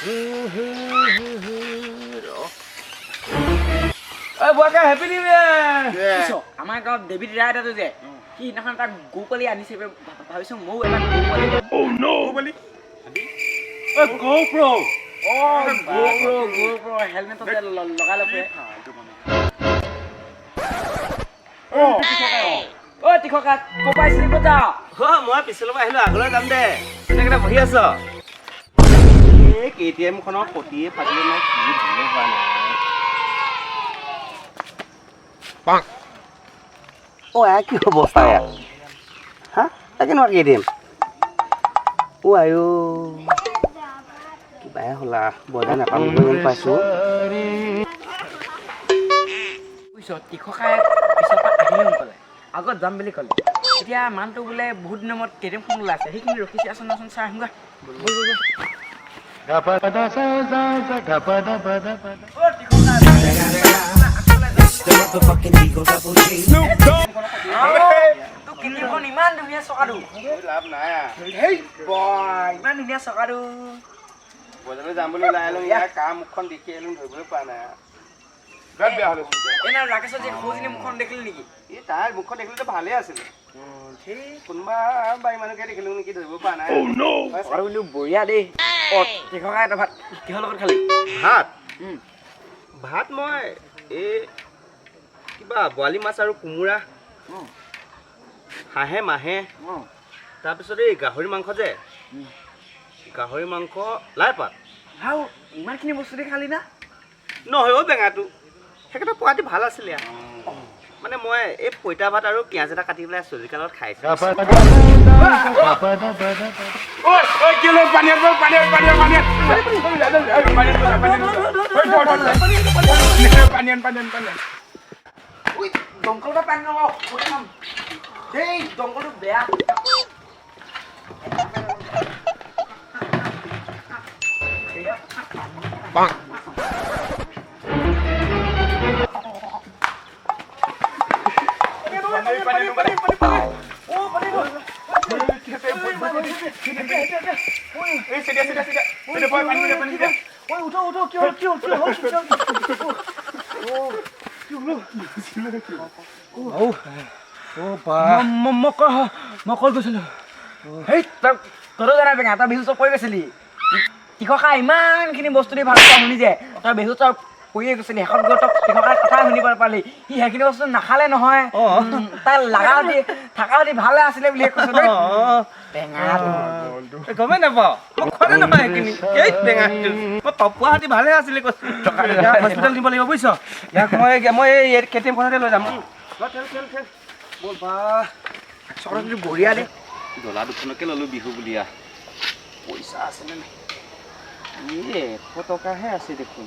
ঐ বুৱাকা happy new ইয়াৰ। আমাৰ গাঁৱত ডেভিড ৰায়দাটো যে সি সিদিনাখন এটা গৰু পোৱালি আনিছে ভাবিছোঁ ময়ো এটা গৰু পোৱালি GoPro হেলমেটত লগাই লৈছে। ঐ তীখকা ক'ৰ পৰা আহিছিলি ক'ত যাৱ? মই পিছলৈ পৰা আহিলো আগলৈ যাম দে তেনেকৈ বহি আছ এই KTM খনৰ পতিয়ে ফাটিলে নাই কি ভালে হোৱা নাই কি অৱস্থা হা তাকে নোৱা KTM আইও কিবাই হ'লা বজাৰ নাপাম বুলি পাইছোঁ বুজিছ তীখকাই পিছৰ পৰা আহিলে ক'লে আগত যাম বুলি ক'লে এতিয়া মানুহটো বোলে বহুত দিনৰ মূৰত KTMখন ওলাইছে সেইখিনি ৰখিছে আচোন চাই আহোঁগা ইমান ধুনীয়া চকাটো লাভ নাই ইমান ধুনীয়া চকাটো বজাৰলৈ যাম বুলি ওলাই আহিলোঁ ইয়াৰ কাৰ মুখখন দেখি আহিলোঁ ধৰিবলৈ পৰা নাই বিৰাট বেয়া হ'ল এনে ৰাকেশৰ যে সৰুজনী মুখখন দেখিলি নেকি এই তাৰ মুখখন দেখিলেতো ভালেই আছিলে কোনোবা বাৰী মানুহকে দেখিলোঁ নেকি ধৰিব পৰা নাই চকাটো বোলো বঢ়িয়া দেই তীখকাই এটা ভাত কিহৰ লগত খালি ভাত মই এই কিবা বৰালি মাছ আৰু কোমোৰা হাঁহে মাহে তাৰপিছত এই গাহৰি মাংস যে গাহৰি মাংস লাই পাত আৰু ইমানখিনি বস্তু দি খালি না নহয় অ' বেঙাটো সেইকেইটা পোৱাটি ভাল আছিলে মানে মই এই পইতা ভাত আৰু পিঁয়াজ এটা কাটি পেলাই চজিকালত খাইছোঁ দমকলটা পানী নলওঁ সেই দমকলটো বেয়া মই কল গৈছিলোঁ সেই তইতো জানা বেঙা তই বিহু চব কৰি গৈছিলি তীখকা ইমানখিনি বস্তু দি ভাল পোৱা শুনি যে তই বিহু চব কৰিয়ে গৈছিলি শেষত গৈ তই তীখকাৰ কথাই শুনিব পালি সি সেইখিনি বস্তু নাখালে নহয় তাৰ লাগাও দি থাকাও দি ভালে আছিলে বুলি কৈছোঁ গমেই নাপাওঁ মই খোৱানে নহয় সেইখিনি এই বেঙাটো মই তপোৱা হাতী ভালে আছিলে কৈছোঁ হস্পিটেল নিব লাগিব বুজিছ ইয়াক মই এই KTMখনতে লৈ যাম ব'ল বা চকৰা কিন্তু বঢ়িয়া দেই ডলা দুখনকে ল'লোঁ বিহু বুলিয়া পইচা আছেনে নাই 100 টকাহে আছে দেখোন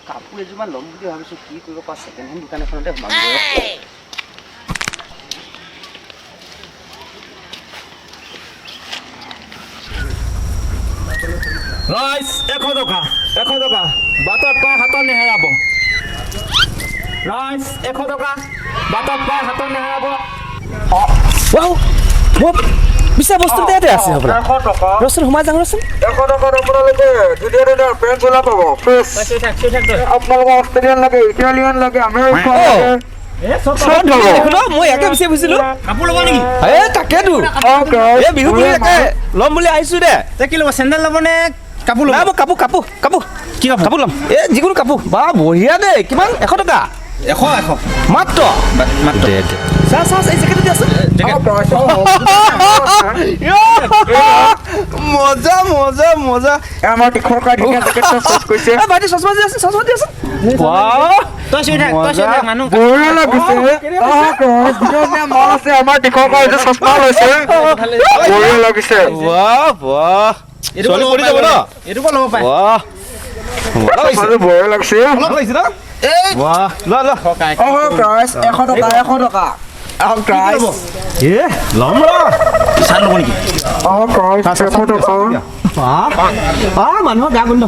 কাপোৰ এযোৰমান ল'ম বুলি ভাবিছোঁ কি কৰিব পাৰোঁ ছেকেণ্ড হেণ্ড দোকান এখনতে সোমাম ৰাইজ 100 টকা বাটত পাই হাতত নেহেৰাব ৰাইজ 100 টকা বাটত পাই হাতত নেহেৰাব পিছে বস্তু ইয়াতে আছে ৰচোন সোমাই যাওঁ ৰচোন 100 টকাত আপোনালোকে ধুনীয়া পেণ্ট গোলা পাব ফ্ৰেছ আপোনালোকৰ অষ্ট্ৰেলিয়ান লাগে ইটালিয়ান লাগে আমেৰিকান লাগে মই একে বিচাৰি ফুৰিছিলোঁ কাপোৰ ল'ব নেকি তাকেতো বিহু বুলি ল'ম বুলি আহিছোঁ দে কি ল'ব চেণ্ডেল ল'ব নে কাপোৰ ল'ব মই কাপোৰ কি কাপোৰ ল'ম যিকোনো কাপোৰ বা বঢ়িয়া দেই কিমান 100 টকা 100 মাত্ৰ চা এই জেকেটটো দিয়াচোন মজা আমাৰ তীখকাৰ ধুনীয়া জেকেটটো চইচ কৰিছে ভাইটি চশমা দিয়াচোন তই চুই থাক মানুহ বঢ়িয়া লাগিছে ধুনীয়া মাল আছে আমাৰ তীখকাৰ যে চশমা লৈছে বঢ়িয়া লাগিছে এইটো ল'ব পাৰে বঢ়িয়া লাগিছে ল প্ৰাইচ 100 টকা প্ৰাইচ ল'ম চান ল'ব নেকি প্ৰাইচ 100 টকা মানুহৰ গা গোন্ধ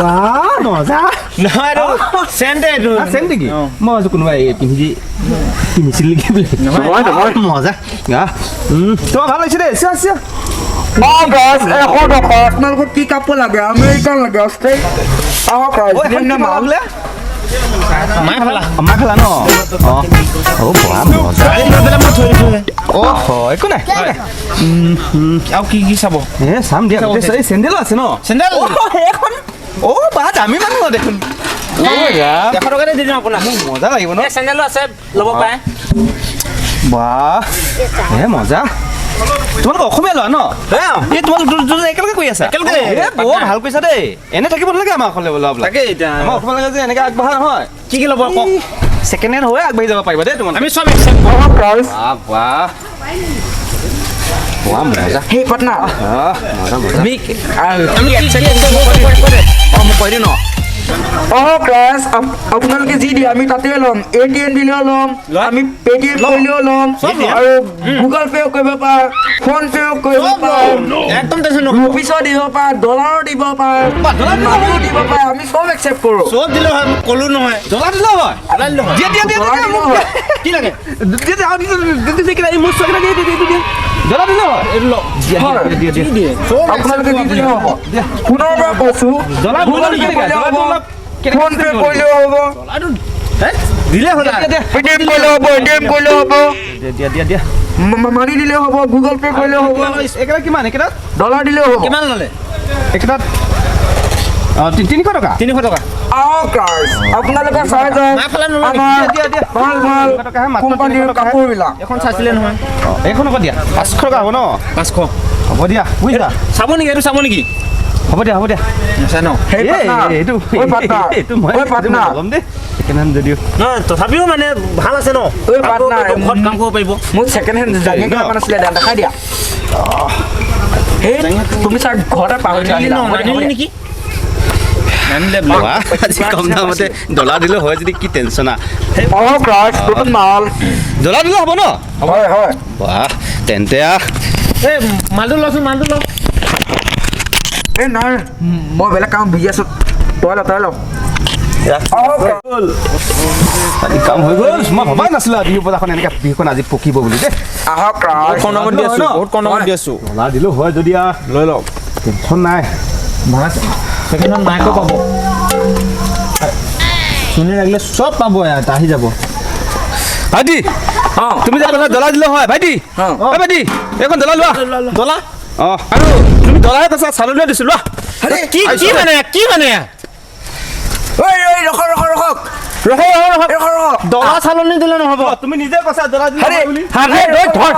বা মজা নহয় চেণ্ট এইটো চেন নেকি মই ভাবিছোঁ কোনোবাই পিন্ধিছিল নেকি বোলে মজা তোমাৰ ভাল লাগিছে দেই চিঞৰ চিঞৰ গাইছ 100 টকা আপোনালোকক কি কাপোৰ লাগে আমেৰিকান লাগে অষ্ট্ৰেলিয়ান মাই খালা আমাৰ খেলা ন বৰা মজা একো নাই আৰু কি চাব চাম দিয়া এই চেণ্ডেলো আছে ন চেণ্ডেল এইখন বা দামী মানুহ দেখোন 100 টকাতে দি দিম আপোনাক মজা লাগিব ন চেণ্ডেলো আছে ল'ব পাৰে বাহ মজা তোমালোক অসমীয়া লোৱা ন এই তোমালোক একেলগে কৰি আছা বৰ ভাল কৰিছা দেই এনে থাকিব নালাগে আমাৰ অসমীয়া লোৱা তাকে এতিয়া আমাৰ অসমীয়া লাগে যে এনেকে আগবঢ়া নহয় কি ল'ব কওক ছেকেণ্ড হেণ্ড হৈ আগবাঢ়ি যাব পাৰিবা দেই তোমালোক আমি চব একচেপ্ট কৰোঁ মজা সেই পাটনা আমি একচেপ্ট মোক কৈ দিওঁ ন ক্লাছ আপোনালোকে যি দিয়ে আমি তাতে ল'ম ATM দিলেও ল'ম আমি পেটিএম কৰিলেও ল'ম আৰু গুগল পে' কৰিব পাৰ ফোন পে' কৰিব পাৰ একদম টেনশ্যন ৰুপিছো দিব পাৰ ডলাৰো দিব পাৰ মানিও দিব পাৰ আমি চব একচেপ্ট কৰোঁ চব দিলে হয় মোক ক'লো নহয় জ্বলা দিলেও হয় দিয়া ডলাৰ দিলেও হয় কি লাগে জ্বলা দিলেও হয় আপোনালোকে যি দিলেও হ'ব পুনৰ পৰা কৈছোঁ গুগল পে' কৰিলেও হ'ব ফোন পে' কৰিলেও হ'ব দিলে হ'ল পেটিএম কৰিলেও হ'ব ATM কৰিলেও হ'ব দিয়া মানি দিলেও হ'ব গুগল পে' কৰিলেও হ'ব একেটা কিমান একেটাত ডলাৰ দিলেও হ'ব কিমান ল'লে একেটাত 300 টকা 300 টকা ক্লাছ আপোনালোকে চাই যাওক মাফালে নল'ব আমাৰ দিয়া ভাল ভাল কোম্পানীৰ কাপোৰবিলাক এখন চাইছিলে নহয় এইখন হ'ব দিয়া 500 টকা হ'ব ন 500 হ'ব দিয়া বুজিছা চাব নেকি এইটো চাব নেকি হ'ব দিয়া নাচাই ন সেই পাটনা এইটো মই ঐ পাটনা ল'ম দেই ছেকেণ্ড যদিও নহয় তথাপিও মানে ভাল আছে ন ঐ পাটনা ঘৰত কাম কৰিব পাৰিব মোক ছেকেণ্ড হেণ্ড জাঙি কেইটামান আছিলে দেখাই দিয়া সেই তুমি ছাৰ ঘৰতে পাহৰি নানিলি নেকি নানিলে আজি কম দামতে ডলাৰ দিলেও হয় যদি কি টেনশ্যন ক্লাছ নতুন মাল ডলাৰ দিলেও হ'ব ন হয় বাহ তেন্তে এই মালটো লচোন মালটো ল এই নাই মই বেলেগ কাম বিজি আছোঁ তই ল আজি কাম হৈ গ'ল মই ভবাই নাছিলোঁ বিহু বজাৰখন এনেকৈ বিহুখন আজি পকিব বুলি দেই আহক ক্লাছ কম দামত দি আছোঁ বহুত কম দামত দি আছোঁ ডলাৰ দিলেও হয় যদি লৈ লওক টেনশ্যন নাই ছেকেণ্ডত মাইকো পাব চুনি লাগিলে চব পাব ইয়াত আহি যাব ভাইটি তুমি যে কৈছা ডলাৰ দিলেও হয় ভাইটি ভাইটি এইখন ডলাৰ লোৱা ডলাৰ আৰু তুমি ডলাৰে কৈছা চালনীয়ে দিছোঁ লোৱা কি মানে ৰখক ডলাৰ চালনি দিলে নহ'ব তুমি নিজে কৈছা ডলাৰ দিলে আৰে বুলি ধৰ